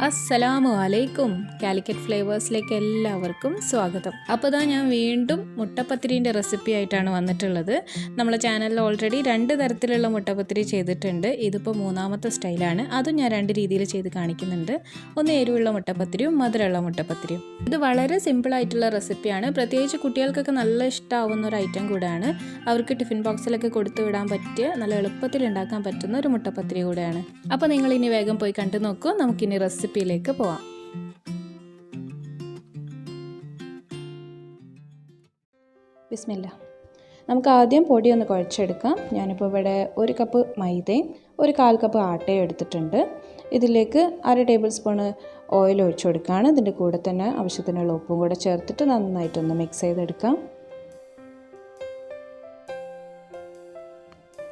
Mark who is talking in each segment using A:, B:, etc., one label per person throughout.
A: അസ്സലാമു അലൈക്കും. കാലിക്കറ്റ് ഫ്ലേവേഴ്സിലേക്ക് എല്ലാവർക്കും സ്വാഗതം. അപ്പോൾ ഇതാ ഞാൻ വീണ്ടും മുട്ടപ്പത്തിരിൻ്റെ റെസിപ്പി ആയിട്ടാണ് വന്നിട്ടുള്ളത്. നമ്മളെ ചാനലിൽ ഓൾറെഡി 2 തരത്തിലുള്ള മുട്ടപ്പത്തിരി ചെയ്തിട്ടുണ്ട്. ഇതിപ്പോൾ 3ാമത്തെ സ്റ്റൈലാണ്. അതും ഞാൻ 2 രീതിയിൽ ചെയ്ത് കാണിക്കുന്നുണ്ട്. ഒന്ന് എരിവുള്ള മുട്ടപ്പത്തിരിയും മധുരമുള്ള മുട്ടപ്പത്തിരിയും. ഇത് വളരെ സിമ്പിളായിട്ടുള്ള റെസിപ്പിയാണ്. പ്രത്യേകിച്ച് കുട്ടികൾക്കൊക്കെ നല്ല ഇഷ്ടമാവുന്ന ഒരു ഐറ്റം കൂടെയാണ്. അവർക്ക് ടിഫിൻ ബോക്സിലൊക്കെ കൊടുത്തു വിടാൻ പറ്റിയ നല്ല എളുപ്പത്തിൽ ഉണ്ടാക്കാൻ പറ്റുന്ന ഒരു മുട്ടപ്പത്തിരി കൂടെയാണ്. അപ്പോൾ നിങ്ങൾ ഇനി വേഗം പോയി കണ്ടു നോക്കൂ. നമുക്കിനി റെസിപ്പിയിലേക്ക് പോവാം. ബിസ്മില്ലാ. നമുക്ക് ആദ്യം പൊടി ഒന്ന് കുഴച്ചെടുക്കാം. ഞാനിപ്പോൾ ഇവിടെ 1 കപ്പ് മൈദയും 1/4 കപ്പ് ആട്ടയും എടുത്തിട്ടുണ്ട്. ഇതിലേക്ക് 1/2 ടേബിൾ സ്പൂൺ ഓയിൽ ഒഴിച്ചു കൊടുക്കുകയാണ്. ഇതിൻ്റെ കൂടെ തന്നെ ആവശ്യത്തിനുള്ള ഉപ്പും കൂടെ ചേർത്തിട്ട് നന്നായിട്ടൊന്ന് മിക്സ് ചെയ്തെടുക്കാം.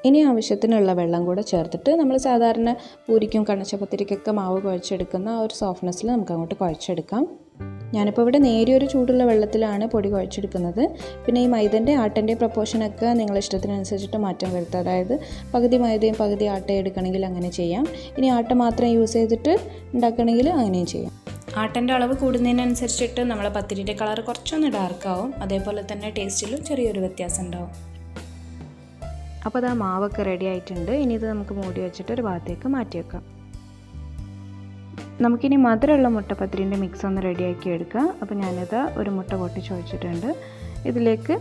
A: ഇനി ആവശ്യത്തിനുള്ള വെള്ളം കൂടെ ചേർത്തിട്ട് നമ്മൾ സാധാരണ പൂരിക്കും കണ്ണച്ചപ്പത്തിരിക്കൊക്കെ മാവ് കുഴച്ചെടുക്കുന്ന ആ ഒരു സോഫ്റ്റ്നെസ്സിൽ നമുക്ക് അങ്ങോട്ട് കുഴച്ചെടുക്കാം. ഞാനിപ്പോൾ ഇവിടെ നേരിയൊരു ചൂടുള്ള വെള്ളത്തിലാണ് പൊടി കുഴച്ചെടുക്കുന്നത്. പിന്നെ ഈ മൈദൻ്റെ ആട്ടൻ്റെ പ്രപ്പോർഷനൊക്കെ നിങ്ങളുടെ ഇഷ്ടത്തിനനുസരിച്ചിട്ട് മാറ്റം വരുത്തുക. അതായത് പകുതി മൈദയും പകുതി ആട്ടയും എടുക്കണമെങ്കിൽ അങ്ങനെ ചെയ്യാം. ഇനി ആട്ട മാത്രം യൂസ് ചെയ്തിട്ട് ഉണ്ടാക്കണമെങ്കിൽ അങ്ങനെയും ചെയ്യാം. ആട്ടൻ്റെ അളവ് കൂടുന്നതിനനുസരിച്ചിട്ട് നമ്മളെ പത്തിരിൻ്റെ കളർ കുറച്ചൊന്ന് ഡാർക്കാവും. അതേപോലെ തന്നെ ടേസ്റ്റിലും ചെറിയൊരു വ്യത്യാസം ഉണ്ടാവും. അപ്പോൾ അത് ആ മാവൊക്കെ റെഡി ആയിട്ടുണ്ട്. ഇനി ഇത് നമുക്ക് മൂടി വെച്ചിട്ട് ഒരു ഭാഗത്തേക്ക് മാറ്റി വെക്കാം. നമുക്കിനി മധുരമുള്ള മുട്ടപ്പത്തിരിൻ്റെ മിക്സ് ഒന്ന് റെഡിയാക്കി എടുക്കാം. അപ്പോൾ ഞാനിത് ഒരു മുട്ട പൊട്ടിച്ച് ഒഴിച്ചിട്ടുണ്ട്. ഇതിലേക്ക്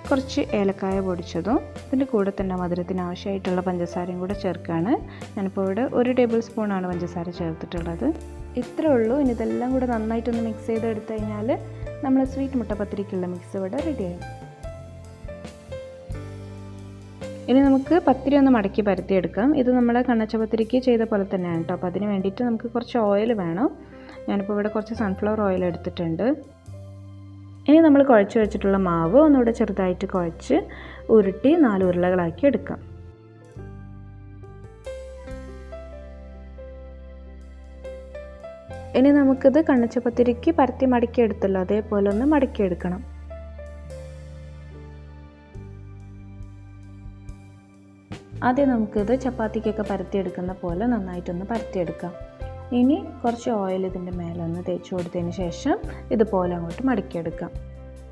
A: കുറച്ച് ഏലക്കായ പൊടിച്ചതും ഇതിൻ്റെ കൂടെ തന്നെ മധുരത്തിന് ആവശ്യമായിട്ടുള്ള പഞ്ചസാരയും കൂടെ ചേർക്കുകയാണ്. ഞാനിപ്പോൾ ഇവിടെ 1 ടേബിൾ സ്പൂണാണ് പഞ്ചസാര ചേർത്തിട്ടുള്ളത്. ഇത്രേ ഉള്ളൂ. ഇനി ഇതെല്ലാം കൂടെ നന്നായിട്ടൊന്ന് മിക്സ് ചെയ്തെടുത്തു കഴിഞ്ഞാൽ നമ്മൾ സ്വീറ്റ് മുട്ടപ്പത്തിരിക്കുള്ള മിക്സ് ഇവിടെ റെഡിയായി. ഇനി നമുക്ക് പത്തിരി ഒന്ന് മടക്കി പരത്തിയെടുക്കാം. ഇത് നമ്മൾ കണ്ണച്ചപ്പത്തിരിക്ക് ചെയ്ത പോലെ തന്നെയാണ് കേട്ടോ. അപ്പോൾ അതിന് വേണ്ടിയിട്ട് നമുക്ക് കുറച്ച് ഓയിൽ വേണം. ഞാനിപ്പോൾ ഇവിടെ കുറച്ച് സൺഫ്ലവർ ഓയിൽ എടുത്തിട്ടുണ്ട്. ഇനി നമ്മൾ കുഴച്ച് വെച്ചിട്ടുള്ള മാവ് ഒന്നുകൂടെ ചെറുതായിട്ട് കുഴച്ച് ഉരുട്ടി 4 ഉരുളകളാക്കി എടുക്കാം. ഇനി നമുക്കിത് കണ്ണച്ചപ്പത്തിരിക്ക് പരത്തി മടക്കിയെടുത്തല്ലോ, അതേപോലെ ഒന്ന് മടക്കിയെടുക്കണം. ആദ്യം നമുക്കിത് ചപ്പാത്തിക്കൊക്കെ പരത്തിയെടുക്കുന്ന പോലെ നന്നായിട്ടൊന്ന് പരത്തിയെടുക്കാം. ഇനി കുറച്ച് ഓയിൽ ഇതിൻ്റെ മേലെ ഒന്ന് തേച്ച് കൊടുത്തതിന് ശേഷം ഇതുപോലെ അങ്ങോട്ട് മടക്കിയെടുക്കാം.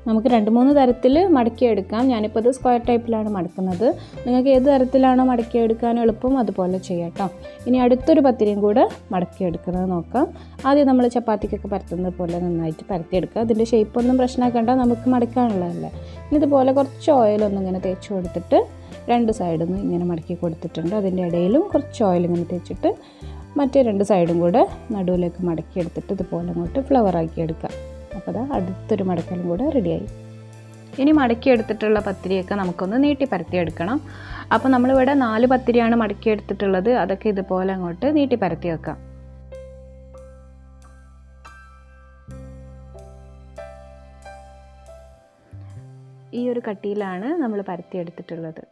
A: നമുക്ക് 2-3 തരത്തിൽ മടക്കിയെടുക്കാം. ഞാനിപ്പോൾ ഇത് സ്ക്വയർ ടൈപ്പിലാണ് മടക്കുന്നത്. നിങ്ങൾക്ക് ഏത് തരത്തിലാണോ മടക്കിയെടുക്കാൻ എളുപ്പം അതുപോലെ ചെയ്യാം കേട്ടോ. ഇനി അടുത്തൊരു പത്തിരിയും കൂടെ മടക്കിയെടുക്കുന്നത് നോക്കാം. ആദ്യം നമ്മൾ ചപ്പാത്തിക്കൊക്കെ പരത്തുന്നത് പോലെ നന്നായിട്ട് പരത്തിയെടുക്കുക. അതിൻ്റെ ഷേപ്പൊന്നും പ്രശ്നമാക്കണ്ട, നമുക്ക് മടക്കാനുള്ളതല്ലേ. ഇനി ഇതുപോലെ കുറച്ച് ഓയിലൊന്നും ഇങ്ങനെ തേച്ച് കൊടുത്തിട്ട് 2 സൈഡിൽ നിന്ന് ഇങ്ങനെ മടക്കി കൊടുത്തിട്ടുണ്ട്. അതിൻ്റെ ഇടയിലും കുറച്ച് ഓയിൽ ഇങ്ങനെ തേച്ചിട്ട് മറ്റേ 2 സൈഡും കൂടെ നടുവിലേക്ക് മടക്കിയെടുത്തിട്ട് ഇതുപോലെ അങ്ങോട്ട് ഫ്ലവറാക്കി എടുക്കാം. അപ്പോൾ അത് അടുത്തൊരു മടക്കലും കൂടെ റെഡിയായി. ഇനി മടക്കിയെടുത്തിട്ടുള്ള പത്തിരിയൊക്കെ നമുക്കൊന്ന് നീട്ടി പരത്തിയെടുക്കണം. അപ്പോൾ നമ്മളിവിടെ 4 പത്തിരിയാണ് മടക്കിയെടുത്തിട്ടുള്ളത്. അതൊക്കെ ഇതുപോലെ അങ്ങോട്ട് നീട്ടി പരത്തി വെക്കാം. ഈ ഒരു കട്ടിയിലാണ് നമ്മൾ പരത്തിയെടുത്തിട്ടുള്ളത്.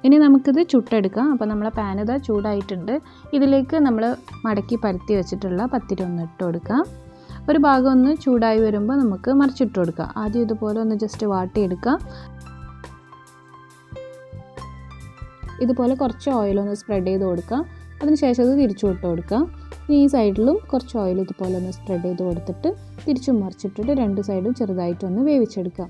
A: ഇനി നമുക്കിത് ചുട്ടെടുക്കാം. അപ്പോൾ നമ്മളെ പാൻ ഇതാ ചൂടായിട്ടുണ്ട്. ഇതിലേക്ക് നമ്മൾ മടക്കി പരത്തി വെച്ചിട്ടുള്ള പത്തിരി ഒന്ന് ഇട്ട് കൊടുക്കാം. ഒരു ഭാഗം ഒന്ന് ചൂടായി വരുമ്പോൾ നമുക്ക് മറിച്ചിട്ട് കൊടുക്കാം. ആദ്യം ഇതുപോലെ ഒന്ന് ജസ്റ്റ് വാട്ടിയെടുക്കാം. ഇതുപോലെ കുറച്ച് ഓയിലൊന്ന് സ്പ്രെഡ് ചെയ്ത് കൊടുക്കാം. അതിനുശേഷം അത് തിരിച്ചു വിട്ട് കൊടുക്കാം. ഈ സൈഡിലും കുറച്ച് ഓയിൽ ഇതുപോലെ ഒന്ന് സ്പ്രെഡ് ചെയ്ത് കൊടുത്തിട്ട് തിരിച്ചും മറിച്ചിട്ടിട്ട് 2 സൈഡും ചെറുതായിട്ടൊന്ന് വേവിച്ചെടുക്കാം.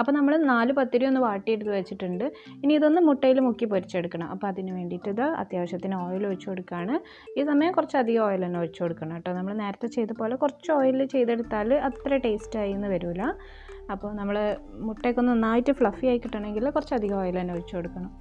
A: അപ്പോൾ നമ്മൾ 4 പത്തിരി ഒന്ന് വാട്ടിയെടുത്ത് വെച്ചിട്ടുണ്ട്. ഇനി ഇതൊന്ന് മുട്ടയിൽ മുക്കി പൊരിച്ചെടുക്കണം. അപ്പോൾ അതിന് വേണ്ടിയിട്ട് ഇത് അത്യാവശ്യത്തിന് ഓയിൽ ഒഴിച്ച് കൊടുക്കുകയാണ്. ഈ സമയം കുറച്ചധികം ഓയിൽ തന്നെ ഒഴിച്ച് കൊടുക്കണം കേട്ടോ. നമ്മൾ നേരത്തെ ചെയ്ത പോലെ കുറച്ച് ഓയിൽ ചെയ്തെടുത്താൽ അത്ര ടേസ്റ്റായി എന്ന് വരില്ല. അപ്പോൾ നമ്മൾ മുട്ടയൊക്കെ നന്നായിട്ട് ഫ്ലഫി ആയി കിട്ടണമെങ്കിൽ കുറച്ചധികം ഓയിൽ തന്നെ ഒഴിച്ച് കൊടുക്കണം.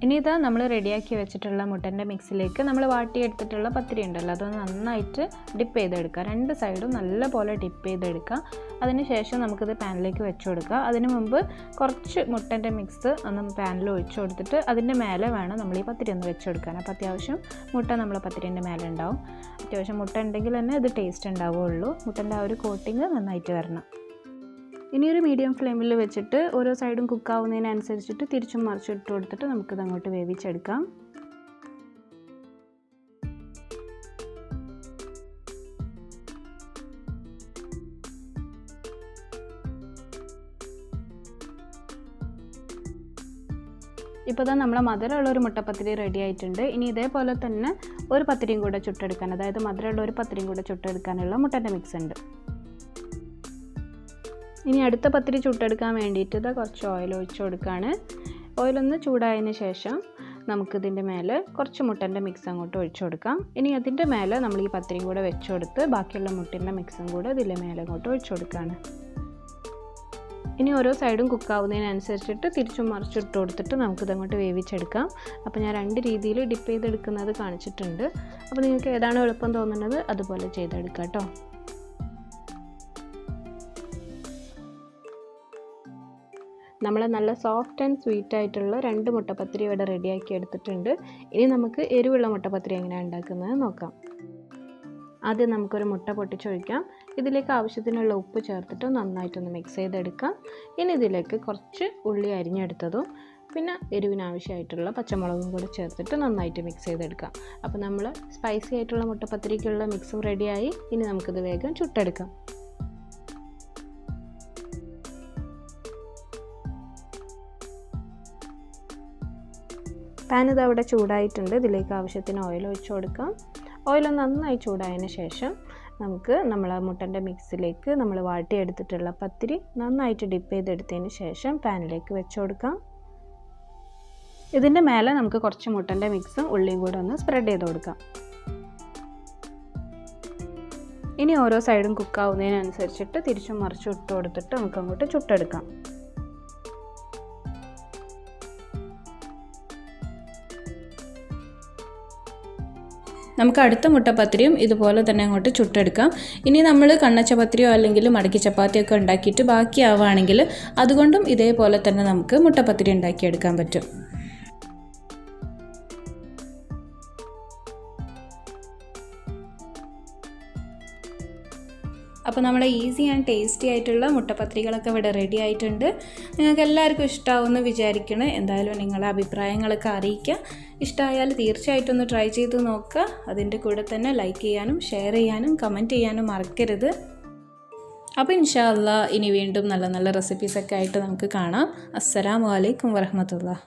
A: ഇനി ഇതാ നമ്മൾ റെഡിയാക്കി വെച്ചിട്ടുള്ള മുട്ടൻ്റെ മിക്സിലേക്ക് നമ്മൾ വാട്ടിയെടുത്തിട്ടുള്ള പത്തിരി ഉണ്ടല്ലോ അതൊന്ന് നന്നായിട്ട് ഡിപ്പ് ചെയ്തെടുക്കുക. 2 സൈഡും നല്ലപോലെ ഡിപ്പ് ചെയ്തെടുക്കുക. അതിന് ശേഷം നമുക്കിത് പാനിലേക്ക് വെച്ച് കൊടുക്കുക. അതിന് മുമ്പ് കുറച്ച് മുട്ടൻ്റെ മിക്സ് ഒന്ന് പാനിൽ ഒഴിച്ചു കൊടുത്തിട്ട് അതിൻ്റെ മേലെ വേണം നമ്മൾ ഈ പത്തിരി ഒന്ന് വെച്ച് കൊടുക്കാൻ. അപ്പോൾ അത്യാവശ്യം മുട്ട നമ്മളെ പത്തിരീൻ്റെ മേലെ ഉണ്ടാവും. അത്യാവശ്യം മുട്ട ഉണ്ടെങ്കിൽ തന്നെ ഇത് ടേസ്റ്റ് ഉണ്ടാവുകയുള്ളൂ. മുട്ടൻ്റെ ആ ഒരു കോട്ടിങ് നന്നായിട്ട് വരണം. ഇനി ഒരു മീഡിയം ഫ്ലെയിമിൽ വെച്ചിട്ട് ഓരോ സൈഡും കുക്കാവുന്നതിനനുസരിച്ചിട്ട് തിരിച്ചും മറിച്ചും ഇട്ട് കൊടുത്തിട്ട് നമുക്കിത് അങ്ങോട്ട് വേവിച്ചെടുക്കാം. ഇപ്പോൾ ഇതാ നമ്മളെ മധുരമുള്ള ഒരു മുട്ടപ്പത്തിരി റെഡി ആയിട്ടുണ്ട്. ഇനി ഇതേപോലെ തന്നെ ഒരു പത്തിരിയും കൂടെ ചുട്ടെടുക്കാൻ, അതായത് മധുരമുള്ള ഒരു പത്തിരിയും കൂടെ ചുട്ടെടുക്കാനുള്ള മുട്ടൻ്റെ മിക്സ് ഉണ്ട്. ഇനി അടുത്ത പത്തിരി ചുട്ടെടുക്കാൻ വേണ്ടിയിട്ട് ഇതാ കുറച്ച് ഓയിൽ ഒഴിച്ച് കൊടുക്കുകയാണ്. ഓയിലൊന്ന് ചൂടായതിന് ശേഷം നമുക്കിതിൻ്റെ മേലെ കുറച്ച് മുട്ടൻ്റെ മിക്സ് അങ്ങോട്ട് ഒഴിച്ചു കൊടുക്കാം. ഇനി അതിൻ്റെ മേലെ നമ്മൾ ഈ പത്തിരിയും കൂടെ വെച്ച് കൊടുത്ത് ബാക്കിയുള്ള മുട്ടൻ്റെ മിക്സും കൂടെ ഇതിൻ്റെ മേലെ അങ്ങോട്ട് ഒഴിച്ചു കൊടുക്കുകയാണ്. ഇനി ഓരോ സൈഡും കുക്കാവുന്നതിനനുസരിച്ചിട്ട് തിരിച്ചും മറിച്ചിട്ട് കൊടുത്തിട്ട് നമുക്കിതങ്ങോട്ട് വേവിച്ചെടുക്കാം. അപ്പോൾ ഞാൻ 2 രീതിയിൽ ഡിപ്പ് ചെയ്തെടുക്കുന്നത് കാണിച്ചിട്ടുണ്ട്. അപ്പോൾ നിങ്ങൾക്ക് ഏതാണോ എളുപ്പം തോന്നുന്നത് അതുപോലെ ചെയ്തെടുക്കാം കേട്ടോ. നമ്മൾ നല്ല സോഫ്റ്റ് ആൻഡ് സ്വീറ്റ് ആയിട്ടുള്ള 2 മുട്ടപ്പത്തിരി ഇവിടെ റെഡിയാക്കി എടുത്തിട്ടുണ്ട്. ഇനി നമുക്ക് എരിവുള്ള മുട്ടപ്പത്തിരി എങ്ങനെയാണ് ഉണ്ടാക്കുന്നത് നോക്കാം. ആദ്യം നമുക്കൊരു മുട്ട പൊട്ടിച്ചൊഴിക്കാം. ഇതിലേക്ക് ആവശ്യത്തിനുള്ള ഉപ്പ് ചേർത്തിട്ട് നന്നായിട്ടൊന്ന് മിക്സ് ചെയ്തെടുക്കാം. ഇനി ഇതിലേക്ക് കുറച്ച് ഉള്ളി അരിഞ്ഞെടുത്തതും പിന്നെ എരിവിനാവശ്യമായിട്ടുള്ള പച്ചമുളകും കൂടി ചേർത്തിട്ട് നന്നായിട്ട് മിക്സ് ചെയ്തെടുക്കാം. അപ്പോൾ നമ്മൾ സ്പൈസി ആയിട്ടുള്ള മുട്ടപ്പത്തിരിക്കുള്ള മിക്സും റെഡിയായി. ഇനി നമുക്കിത് വേഗം ചുട്ടെടുക്കാം. പാൻ ഇത് അവിടെ ചൂടായിട്ടുണ്ട്. ഇതിലേക്ക് ആവശ്യത്തിന് ഓയിൽ ഒഴിച്ച് കൊടുക്കാം. ഓയിൽ നന്നായി ചൂടായതിന് ശേഷം നമുക്ക് നമ്മൾ മുട്ടൻ്റെ മിക്സിലേക്ക് നമ്മൾ വാട്ടിയെടുത്തിട്ടുള്ള പത്തിരി നന്നായിട്ട് ഡിപ്പ് ചെയ്തെടുത്തതിന് ശേഷം പാനിലേക്ക് വെച്ച് കൊടുക്കാം. ഇതിൻ്റെ മേലെ നമുക്ക് കുറച്ച് മുട്ടൻ്റെ മിക്സും ഉള്ളിയും കൂടെ ഒന്ന് സ്പ്രെഡ് ചെയ്ത് കൊടുക്കാം. ഇനി ഓരോ സൈഡും കുക്കാവുന്നതിനനുസരിച്ചിട്ട് തിരിച്ചും മറിച്ചും ഇട്ട് കൊടുത്തിട്ട് നമുക്ക് അങ്ങോട്ട് ചുട്ടെടുക്കാം. നമുക്ക് അടുത്ത മുട്ടപ്പത്തിരിയും ഇതുപോലെ തന്നെ അങ്ങോട്ട് ചുട്ടെടുക്കാം. ഇനി നമ്മൾ കണ്ണച്ചപ്പത്തിരിയോ അല്ലെങ്കിൽ മടക്കി ചപ്പാത്തിയോ ഒക്കെ ഉണ്ടാക്കിയിട്ട് ബാക്കിയാവുകയാണെങ്കിൽ അതുകൊണ്ടും ഇതേപോലെ തന്നെ നമുക്ക് മുട്ടപ്പത്തിരി ഉണ്ടാക്കിയെടുക്കാൻ പറ്റും. അപ്പോൾ നമ്മുടെ ഈസി ആൻഡ് ടേസ്റ്റി ആയിട്ടുള്ള മുട്ടപ്പത്തിരികളൊക്കെ ഇവിടെ റെഡി ആയിട്ടുണ്ട്. നിങ്ങൾക്ക് എല്ലാവർക്കും ഇഷ്ടമാവുമെന്ന് വിചാരിക്കണം. എന്തായാലും നിങ്ങളുടെ അഭിപ്രായങ്ങളൊക്കെ അറിയിക്കുക. ഇഷ്ടമായാൽ തീർച്ചയായിട്ടും ഒന്ന് ട്രൈ ചെയ്ത് നോക്കുക. അതിൻ്റെ കൂടെ തന്നെ ലൈക്ക് ചെയ്യാനും ഷെയർ ചെയ്യാനും കമൻറ്റ് ചെയ്യാനും മറക്കരുത്. അപ്പോൾ ഇൻഷാ അല്ലാഹ് ഇനി വീണ്ടും നല്ല നല്ല റെസിപ്പീസൊക്കെ ആയിട്ട് നമുക്ക് കാണാം. അസ്സലാമു അലൈക്കും വറഹ്മത്തുള്ളാഹി.